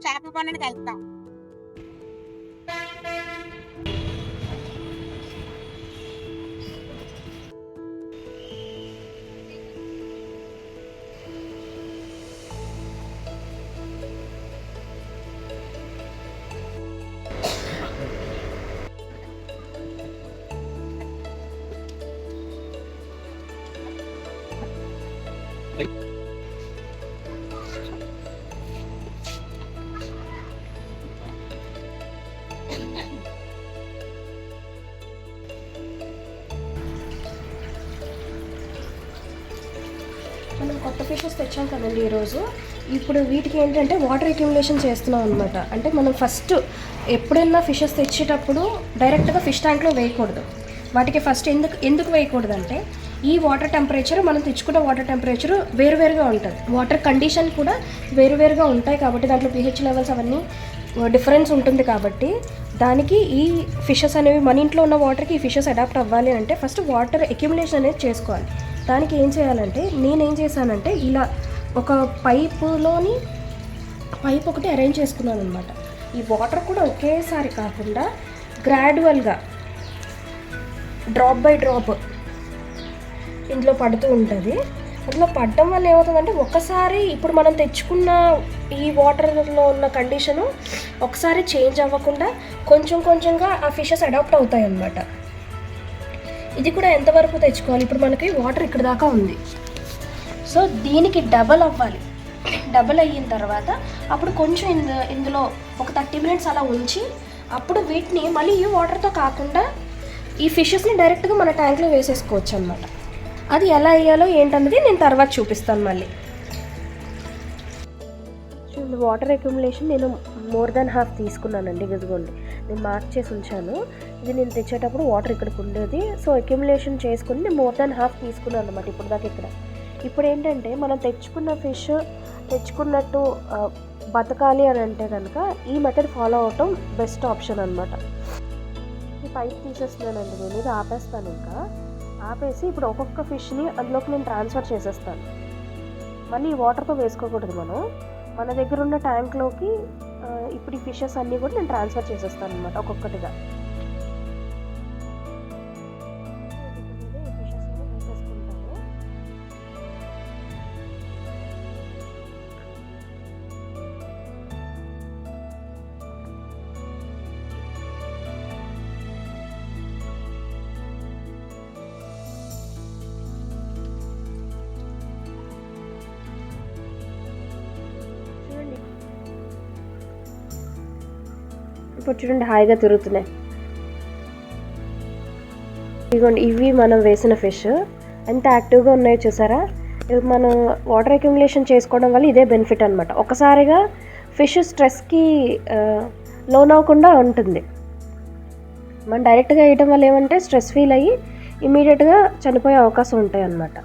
చేపల పండుని కలుపుతాం. మనం కొత్త ఫిషెస్ తెచ్చాం కదండి ఈరోజు. ఇప్పుడు వీటికి ఏంటంటే వాటర్ అక్యుములేషన్ చేస్తున్నాం అనమాట. అంటే మనం ఫస్ట్ ఎప్పుడైనా ఫిషెస్ తెచ్చేటప్పుడు డైరెక్ట్గా ఫిష్ ట్యాంక్లో వేయకూడదు. వాటికి ఫస్ట్ ఎందుకు వేయకూడదంటే ఈ వాటర్ టెంపరేచర్ మనం తెచ్చుకున్న వాటర్ టెంపరేచర్ వేరువేరుగా ఉంటుంది. వాటర్ కండిషన్ కూడా వేరువేరుగా ఉంటాయి కాబట్టి దాంట్లో pH లెవెల్స్ అవన్నీ డిఫరెన్స్ ఉంటుంది. కాబట్టి దానికి ఈ ఫిషెస్ అనేవి మన ఇంట్లో ఉన్న వాటర్కి ఈ ఫిషెస్ అడాప్ట్ అవ్వాలి అంటే ఫస్ట్ వాటర్ అక్యుములేషన్ అనేది చేసుకోవాలి. దానికి ఏం చేయాలంటే నేనేం చేశానంటే ఇలా ఒక పైప్ ఒకటి అరేంజ్ చేసుకున్నాను అనమాట. ఈ వాటర్ కూడా ఒకేసారి కాకుండా గ్రాడ్యువల్గా డ్రాప్ బై డ్రాప్ ఇందులో పడుతూ ఉంటుంది. అందులో పడడం వల్ల ఏమవుతుందంటే ఒకసారి ఇప్పుడు మనం తెచ్చుకున్న ఈ వాటర్లో ఉన్న కండిషను ఒకసారి చేంజ్ అవ్వకుండా కొంచెం కొంచెంగా ఆ ఫిషెస్ అడాప్ట్ అవుతాయి అన్నమాట. ఇది కూడా ఎంతవరకు తెచ్చుకోవాలి, ఇప్పుడు మనకి వాటర్ ఇక్కడ దాకా ఉంది. సో దీనికి డబల్ అవ్వాలి. డబల్ అయిన తర్వాత అప్పుడు కొంచెం ఇందులో ఒక 30 minutes అలా ఉంచి అప్పుడు వీటిని మళ్ళీ ఈ వాటర్తో కాకుండా ఈ ఫిషెస్ని డైరెక్ట్గా మన ట్యాంక్లో వేసేసుకోవచ్చు అన్నమాట. అది ఎలా వేయాలో ఏంటన్నది నేను తర్వాత చూపిస్తాను మళ్ళీ. చూడండి, వాటర్ అక్యుములేషన్ నేను మోర్ దాన్ హాఫ్ తీసుకున్నానండి. ఇదిగోండి నేను మార్క్ చేసి ఉంచాను. ఇది నేను తెచ్చేటప్పుడు వాటర్ ఇక్కడికి ఉండేది. సో అక్యుములేషన్ చేసుకుని నేను మోర్ దాన్ హాఫ్ తీసుకున్నాను అనమాట ఇప్పుడు దాకా ఇక్కడ. ఇప్పుడు ఏంటంటే మనం తెచ్చుకున్న ఫిష్ తెచ్చుకున్నట్టు బతకాలి అని అంటే కనుక ఈ మెథడ్ ఫాలో అవటం బెస్ట్ ఆప్షన్ అనమాట. ఈ పైప్ తీసేస్తున్నానండి నేను. ఇది ఆపేస్తాను. ఇంకా ఆపేసి ఇప్పుడు ఒక్కొక్క ఫిష్ని అందులోకి నేను ట్రాన్స్ఫర్ చేసేస్తాను. మళ్ళీ ఈ వాటర్తో వేసుకోకూడదు. మన దగ్గర ఉన్న ట్యాంక్లోకి ఇప్పుడు ఈ ఫిషెస్ అన్నీ కూడా నేను ట్రాన్స్ఫర్ చేసేస్తాను అనమాట ఒక్కొక్కటిగా. ఇప్పుడు చూడండి హాయిగా తిరుగుతున్నాయి. ఇదిగోండి ఇవి మనం వేసిన ఫిష్ ఎంత యాక్టివ్గా ఉన్నాయో చూసారా. మనం వాటర్ అక్యుములేషన్ చేసుకోవడం వల్ల ఇదే బెనిఫిట్ అనమాట. ఒకసారిగా ఫిష్ స్ట్రెస్కి లోన్ అవ్వకుండా ఉంటుంది. మనం డైరెక్ట్గా వేయడం వల్ల ఏమంటే స్ట్రెస్ ఫీల్ అయ్యి ఇమీడియట్గా చనిపోయే అవకాశం ఉంటాయి అన్నమాట.